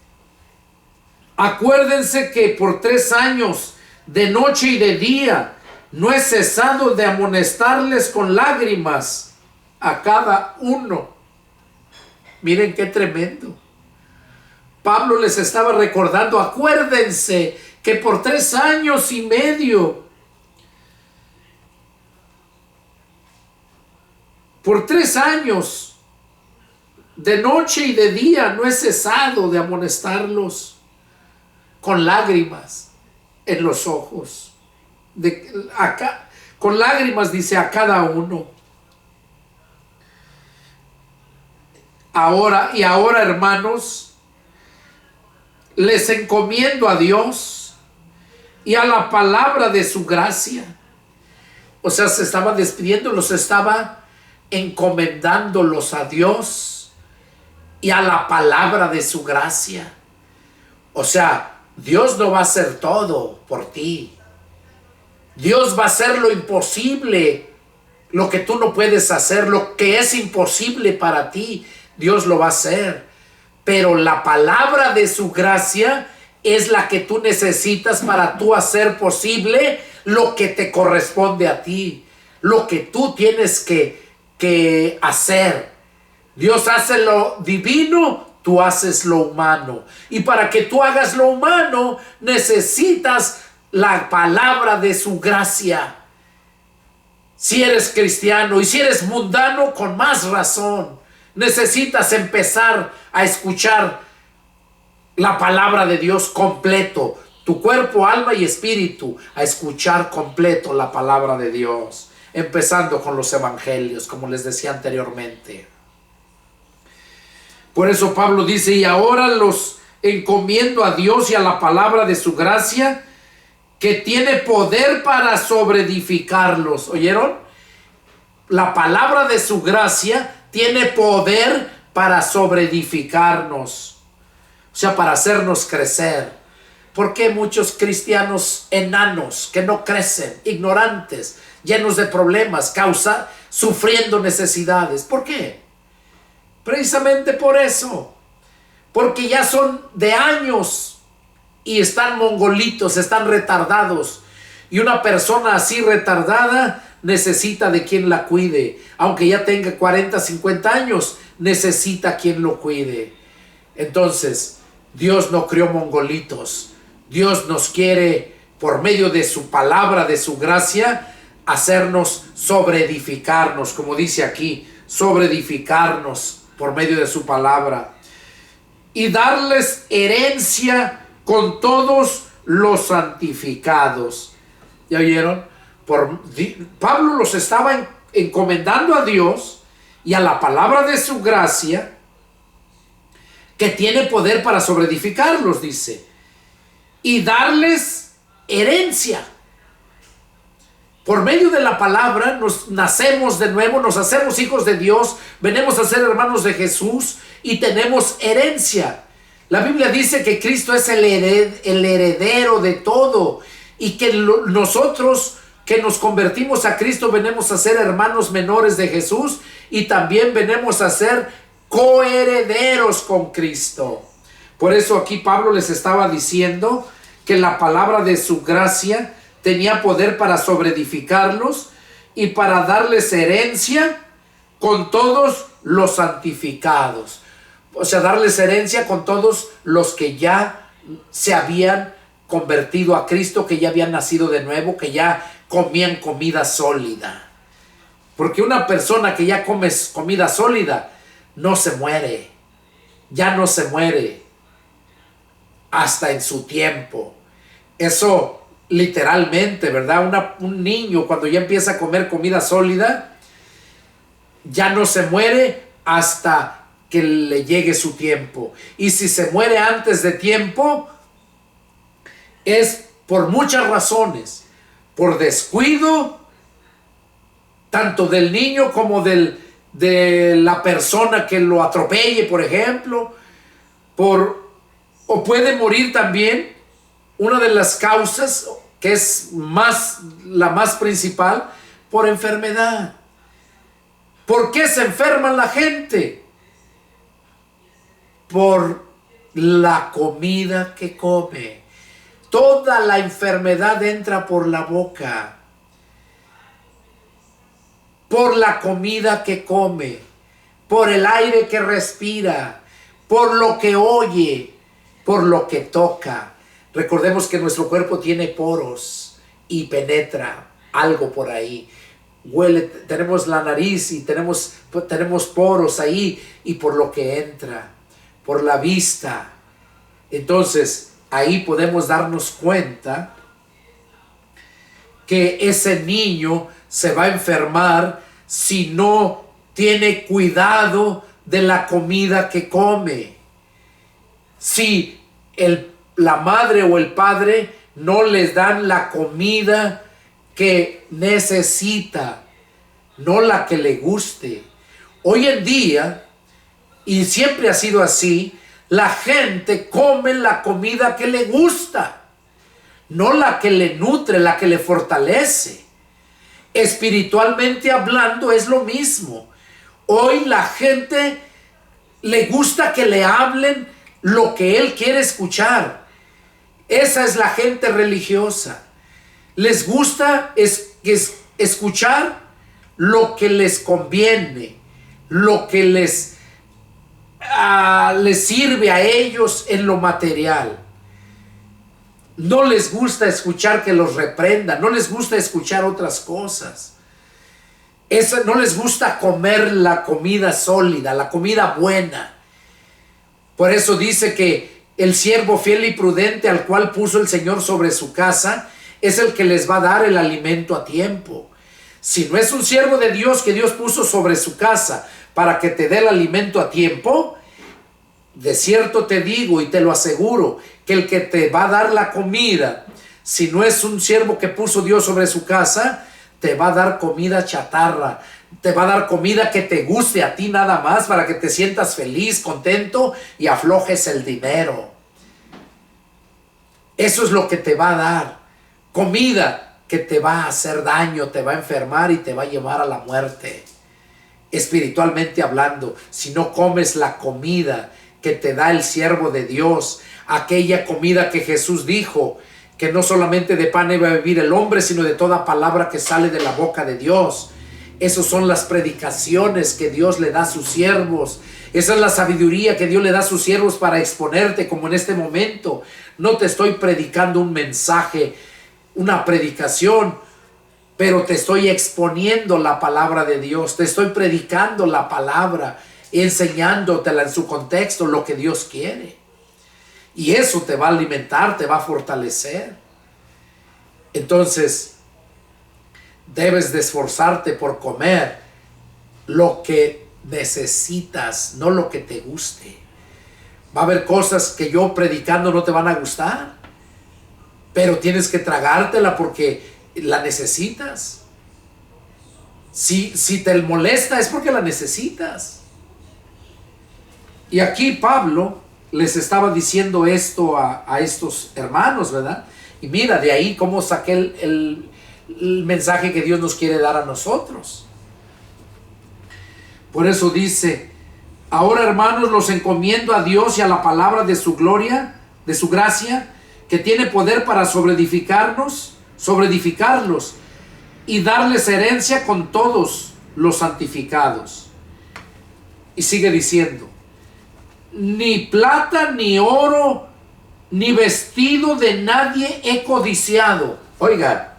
Acuérdense que por 3 años, de noche y de día, no he cesado de amonestarles con lágrimas a cada uno. Miren qué tremendo. Pablo les estaba recordando, acuérdense que por 3 años y medio, por 3 años, de noche y de día, no he cesado de amonestarlos con lágrimas en los ojos. Con lágrimas, dice, a cada uno. Ahora, hermanos, les encomiendo a Dios y a la palabra de su gracia. O sea, se estaba despidiendo, los estaba encomendándolos a Dios y a la palabra de su gracia. O sea, Dios no va a hacer todo por ti. Dios va a hacer lo imposible, lo que tú no puedes hacer, lo que es imposible para ti, Dios lo va a hacer. Pero la palabra de su gracia es la que tú necesitas para tú hacer posible lo que te corresponde a ti, lo que tú tienes que hacer. Dios hace lo divino, tú haces lo humano. Y para que tú hagas lo humano, necesitas la palabra de su gracia. Si eres cristiano y si eres mundano, con más razón, necesitas empezar a escuchar la palabra de Dios completo. Tu cuerpo, alma y espíritu, a escuchar completo la palabra de Dios. Empezando con los evangelios, como les decía anteriormente. Por eso Pablo dice, y ahora los encomiendo a Dios y a la palabra de su gracia, que tiene poder para sobreedificarlos. ¿Oyeron? La palabra de su gracia tiene poder para sobreedificarnos. O sea, para hacernos crecer. ¿Por qué muchos cristianos enanos que no crecen, ignorantes, llenos de problemas, sufriendo necesidades? ¿Por qué? Precisamente por eso. Porque ya son de años y están mongolitos, están retardados. Y una persona así retardada necesita de quien la cuide. Aunque ya tenga 40, 50 años, necesita quien lo cuide. Entonces, Dios no crió mongolitos. Dios nos quiere, por medio de su palabra, de su gracia, hacernos sobreedificarnos, como dice aquí, sobreedificarnos por medio de su palabra. Y darles herencia con todos los santificados. ¿Ya oyeron? Pablo los estaba encomendando a Dios y a la palabra de su gracia, que tiene poder para sobreedificarlos, dice. Y darles herencia. Por medio de la palabra nos nacemos de nuevo, nos hacemos hijos de Dios, venimos a ser hermanos de Jesús y tenemos herencia. La Biblia dice que Cristo es el heredero de todo y que nosotros que nos convertimos a Cristo venimos a ser hermanos menores de Jesús y también venimos a ser coherederos con Cristo. Por eso aquí Pablo les estaba diciendo que la palabra de su gracia tenía poder para sobreedificarlos y para darles herencia con todos los santificados. O sea, darles herencia con todos los que ya se habían convertido a Cristo, que ya habían nacido de nuevo, que ya comían comida sólida. Porque una persona que ya come comida sólida no se muere, ya no se muere hasta en su tiempo. Eso literalmente, ¿verdad? Un niño cuando ya empieza a comer comida sólida, ya no se muere hasta que le llegue su tiempo. Y si se muere antes de tiempo, es por muchas razones. Por descuido, tanto del niño como de la persona que lo atropelle, por ejemplo, o puede morir también. Una de las causas, que es la más principal, por enfermedad. ¿Por qué se enferma la gente? Por la comida que come. Toda la enfermedad entra por la boca, por la comida que come, por el aire que respira, por lo que oye, por lo que toca. Recordemos que nuestro cuerpo tiene poros y penetra algo por ahí. Huele, tenemos la nariz y tenemos poros ahí, y por lo que entra, por la vista. Entonces, ahí podemos darnos cuenta que ese niño se va a enfermar si no tiene cuidado de la comida que come. Si la madre o el padre no les dan la comida que necesita, no la que le guste. Hoy en día, y siempre ha sido así, la gente come la comida que le gusta, no la que le nutre, la que le fortalece. Espiritualmente hablando es lo mismo. Hoy la gente le gusta que le hablen lo que él quiere escuchar. Esa es la gente religiosa. Les gusta escuchar lo que les conviene, lo que les sirve a ellos en lo material. No les gusta escuchar que los reprendan, no les gusta escuchar otras cosas. No les gusta comer la comida sólida, la comida buena. Por eso dice que el siervo fiel y prudente al cual puso el Señor sobre su casa es el que les va a dar el alimento a tiempo. Si no es un siervo de Dios que Dios puso sobre su casa para que te dé el alimento a tiempo, de cierto te digo y te lo aseguro, que el que te va a dar la comida, si no es un siervo que puso Dios sobre su casa, te va a dar comida chatarra, te va a dar comida que te guste a ti nada más para que te sientas feliz, contento y aflojes el dinero. Eso es lo que te va a dar. Comida que te va a hacer daño, te va a enfermar y te va a llevar a la muerte. Espiritualmente hablando, si no comes la comida que te da el siervo de Dios, aquella comida que Jesús dijo, que no solamente de pan iba a vivir el hombre, sino de toda palabra que sale de la boca de Dios. Esas son las predicaciones que Dios le da a sus siervos. Esa es la sabiduría que Dios le da a sus siervos para exponerte, como en este momento. No te estoy predicando un mensaje, una predicación, pero te estoy exponiendo la palabra de Dios. Te estoy predicando la palabra, enseñándotela en su contexto, lo que Dios quiere. Y eso te va a alimentar, te va a fortalecer. Entonces, debes de esforzarte por comer lo que necesitas, no lo que te guste. Va a haber cosas que yo predicando no te van a gustar, pero tienes que tragártela porque la necesitas. Si te molesta es porque la necesitas. Y aquí Pablo les estaba diciendo esto a estos hermanos, ¿verdad? Y mira, de ahí cómo saqué el mensaje que Dios nos quiere dar a nosotros. Por eso dice: ahora, hermanos, los encomiendo a Dios y a la palabra de su gloria, de su gracia, que tiene poder para sobreedificarlos y darles herencia con todos los santificados. Y sigue diciendo: ni plata, ni oro, ni vestido de nadie he codiciado. Oigan,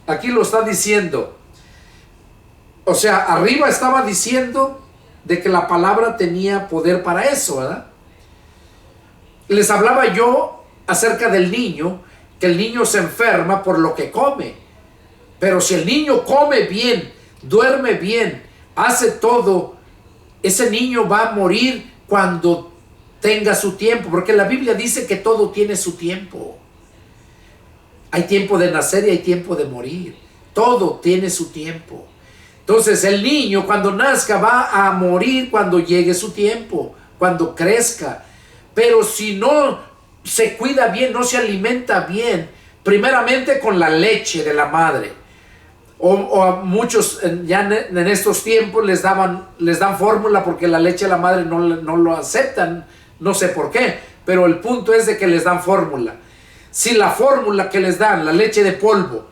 aquí lo está diciendo. O sea, arriba estaba diciendo de que la palabra tenía poder para eso, ¿verdad? Les hablaba yo acerca del niño, que el niño se enferma por lo que come. Pero si el niño come bien, duerme bien, hace todo, ese niño va a morir cuando tenga su tiempo, porque la Biblia dice que todo tiene su tiempo. Hay tiempo de nacer y hay tiempo de morir. Todo tiene su tiempo. Entonces el niño cuando nazca va a morir cuando llegue su tiempo, cuando crezca. Pero si no se cuida bien, no se alimenta bien, primeramente con la leche de la madre, o a muchos ya en estos tiempos les dan fórmula porque la leche de la madre no lo aceptan, no sé por qué, pero el punto es de que les dan fórmula. Si la fórmula que les dan, la leche de polvo,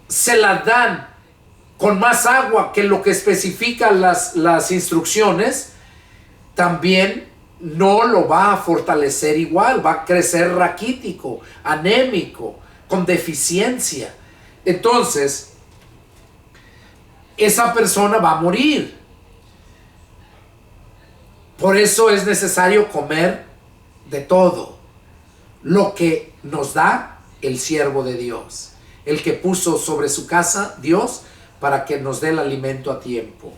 se la dan con más agua que lo que especifican las instrucciones, también no lo va a fortalecer igual, va a crecer raquítico, anémico, con deficiencia. Entonces, esa persona va a morir. Por eso es necesario comer de todo lo que nos da el siervo de Dios, el que puso sobre su casa Dios para que nos dé el alimento a tiempo.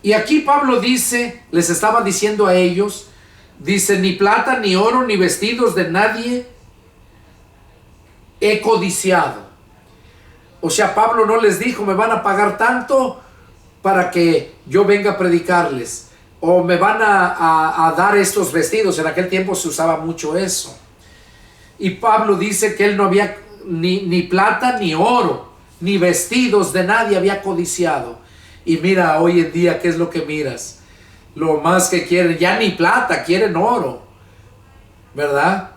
Y aquí Pablo dice, les estaba diciendo a ellos, dice, ni plata, ni oro, ni vestidos de nadie he codiciado. O sea, Pablo no les dijo, me van a pagar tanto para que yo venga a predicarles, o me van a dar estos vestidos. En aquel tiempo se usaba mucho eso. Y Pablo dice que él no había ni plata, ni oro, ni vestidos de nadie había codiciado. Y mira, hoy en día, ¿qué es lo que miras? Lo más que quieren, ya ni plata, quieren oro, ¿verdad?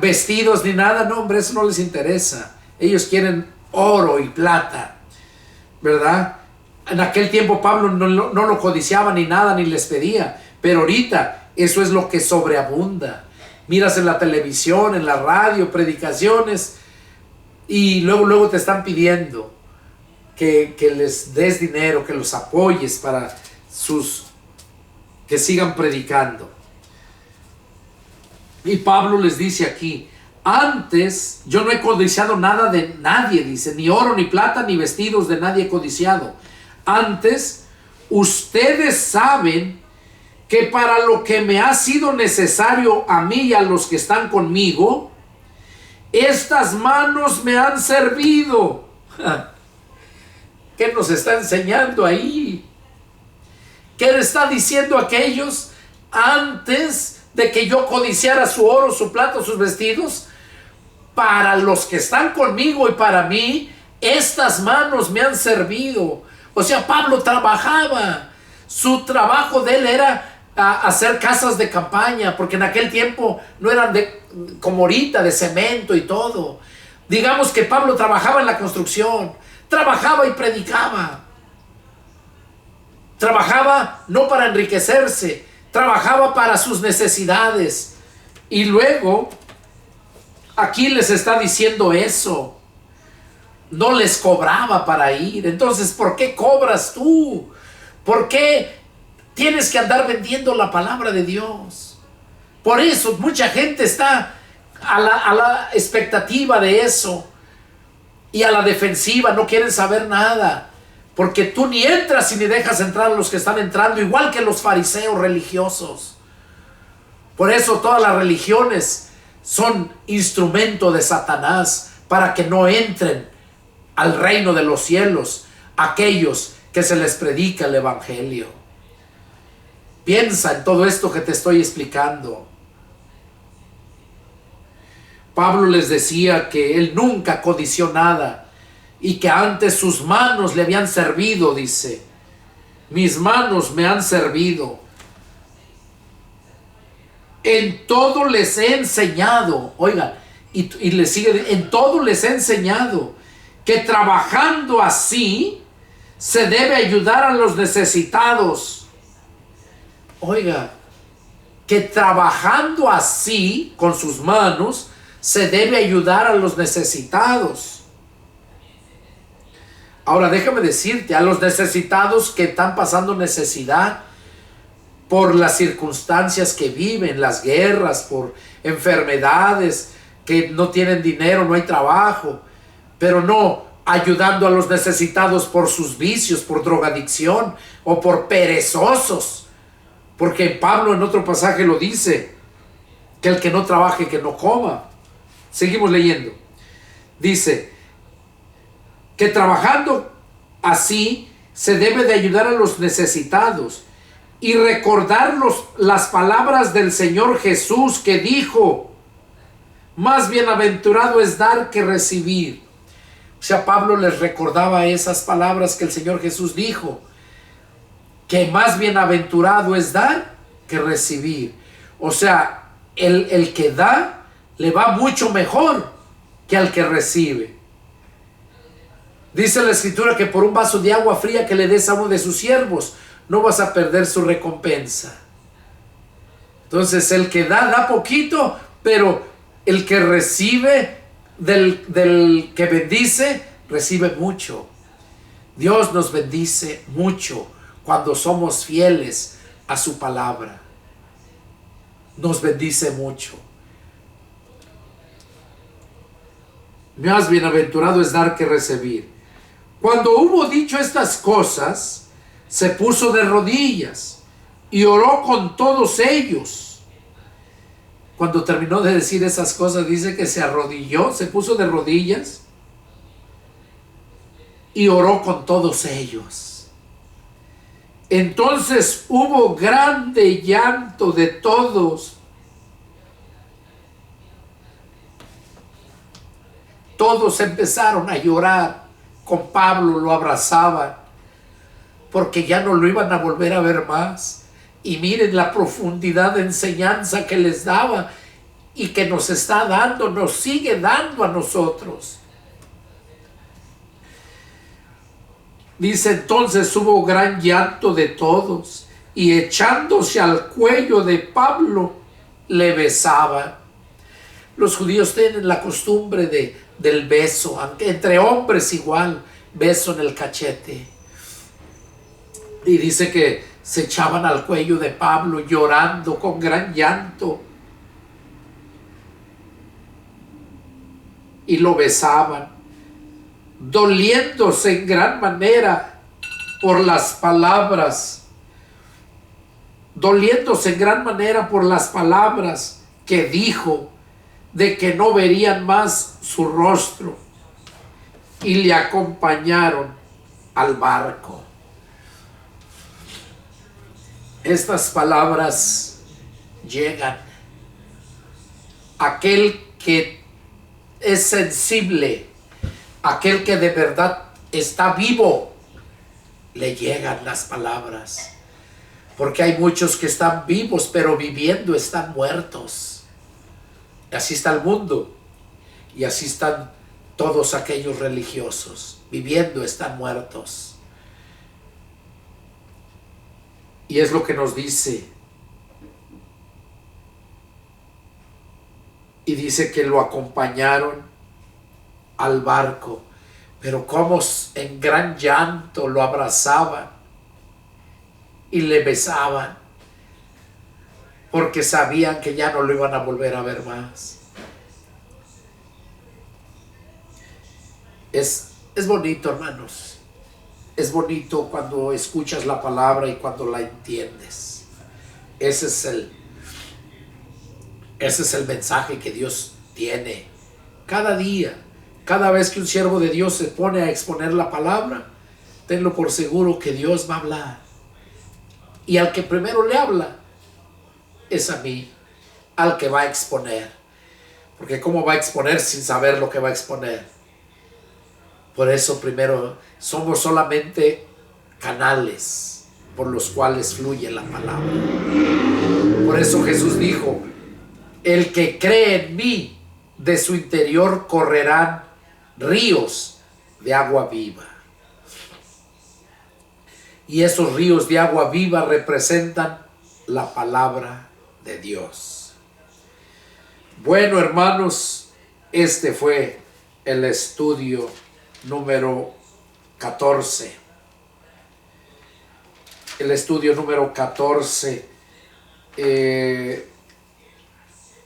Vestidos ni nada, no, hombre, eso no les interesa. Ellos quieren oro y plata, ¿verdad? En aquel tiempo Pablo no lo codiciaba ni nada, ni les pedía. Pero ahorita eso es lo que sobreabunda. Miras en la televisión, en la radio, predicaciones, y luego te están pidiendo que les des dinero, que los apoyes para que sigan predicando. Y Pablo les dice aquí, antes yo no he codiciado nada de nadie, dice, ni oro, ni plata, ni vestidos de nadie he codiciado. Antes, ustedes saben que para lo que me ha sido necesario a mí y a los que están conmigo, estas manos me han servido. ¿Qué nos está enseñando ahí? ¿Qué le está diciendo a aquellos antes de que yo codiciara su oro, su plata, sus vestidos? Para los que están conmigo y para mí, estas manos me han servido. O sea, Pablo trabajaba. Su trabajo de él era hacer casas de campaña, porque en aquel tiempo no eran como ahorita, de cemento y todo. Digamos que Pablo trabajaba en la construcción, trabajaba y predicaba. Trabajaba no para enriquecerse, trabajaba para sus necesidades. Y luego, aquí les está diciendo eso. No les cobraba para ir. Entonces, ¿por qué cobras tú? ¿Por qué tienes que andar vendiendo la palabra de Dios? Por eso mucha gente está a la expectativa de eso y a la defensiva, no quieren saber nada, porque tú ni entras y ni dejas entrar a los que están entrando, igual que los fariseos religiosos. Por eso todas las religiones son instrumento de Satanás para que no entren al reino de los cielos aquellos que se les predica el evangelio. Piensa en todo esto que te estoy explicando. Pablo les decía que él nunca codició nada y que antes sus manos le habían servido, dice. Mis manos me han servido. En todo les he enseñado, oiga, y le sigue, en todo les he enseñado que trabajando así se debe ayudar a los necesitados. Oiga, que trabajando así con sus manos se debe ayudar a los necesitados. Ahora déjame decirte, a los necesitados que están pasando necesidad por las circunstancias que viven, las guerras, por enfermedades, que no tienen dinero, no hay trabajo, pero no ayudando a los necesitados por sus vicios, por drogadicción o por perezosos. Porque Pablo en otro pasaje lo dice, que el que no trabaje, que no coma. Seguimos leyendo. Dice que trabajando Así se debe de ayudar a los necesitados y recordar las palabras del Señor Jesús, que dijo: más bienaventurado es dar que recibir. O sea, Pablo les recordaba esas palabras que el Señor Jesús dijo, que más bienaventurado es dar que recibir. O sea, el que da le va mucho mejor que al que recibe. Dice la Escritura que por un vaso de agua fría que le des a uno de sus siervos, no vas a perder su recompensa. Entonces, el que da poquito, pero el que recibe del que bendice, recibe mucho. Dios nos bendice mucho cuando somos fieles a su palabra. Nos bendice mucho. Más bienaventurado es dar que recibir. Cuando hubo dicho estas cosas, se puso de rodillas y oró con todos ellos. Cuando terminó de decir esas cosas, dice que se arrodilló, se puso de rodillas y oró con todos ellos. Entonces hubo grande llanto de todos. Todos empezaron a llorar con Pablo, lo abrazaban, porque ya no lo iban a volver a ver más. Y miren la profundidad de enseñanza que les daba y que nos está dando, nos sigue dando a nosotros. Dice: entonces hubo gran llanto de todos, y echándose al cuello de Pablo, le besaban. Los judíos tienen la costumbre del beso, aunque entre hombres igual, beso en el cachete. Y dice que se echaban al cuello de Pablo llorando con gran llanto. Y lo besaban, doliéndose en gran manera por las palabras. Doliéndose en gran manera por las palabras que dijo, de que no verían más su rostro. Y le acompañaron al barco. Estas palabras llegan a aquel que es sensible, aquel que de verdad está vivo, le llegan las palabras. Porque hay muchos que están vivos, pero viviendo están muertos. Así está el mundo, y así están todos aquellos religiosos. Viviendo están muertos. Y es lo que nos dice. Y dice que lo acompañaron al barco, pero como en gran llanto lo abrazaban y le besaban, porque sabían que ya no lo iban a volver a ver más. Es bonito, hermanos. Es bonito cuando escuchas la palabra y cuando la entiendes. Ese es el mensaje que Dios tiene cada día. Cada vez que un siervo de Dios se pone a exponer la palabra, tenlo por seguro que Dios va a hablar. Y al que primero le habla es a mí, al que va a exponer. Porque ¿cómo va a exponer sin saber lo que va a exponer? Por eso primero somos solamente canales por los cuales fluye la palabra. Por eso Jesús dijo: el que cree en mí, de su interior correrán ríos de agua viva. Y esos ríos de agua viva representan la palabra de Dios. Bueno, hermanos, este fue el estudio número 14. El estudio número 14.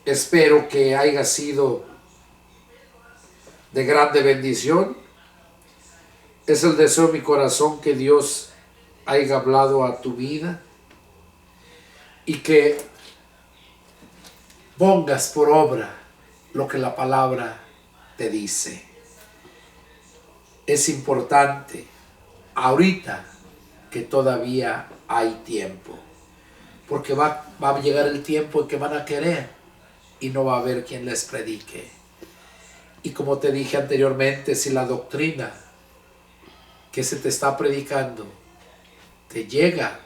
Espero que haya sido de grande bendición. Es el deseo de mi corazón que Dios haya hablado a tu vida y que pongas por obra lo que la palabra te dice. Es importante ahorita que todavía hay tiempo. Porque va a llegar el tiempo en que van a querer y no va a haber quien les predique. Y como te dije anteriormente, si la doctrina que se te está predicando te llega,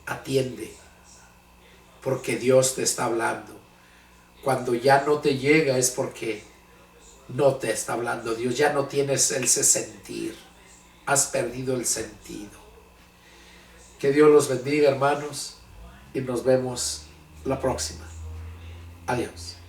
atiende, porque Dios te está hablando. Cuando ya no te llega es porque no te está hablando Dios, ya no tienes ese sentir, has perdido el sentido. Que Dios los bendiga, hermanos, y nos vemos la próxima. Adiós.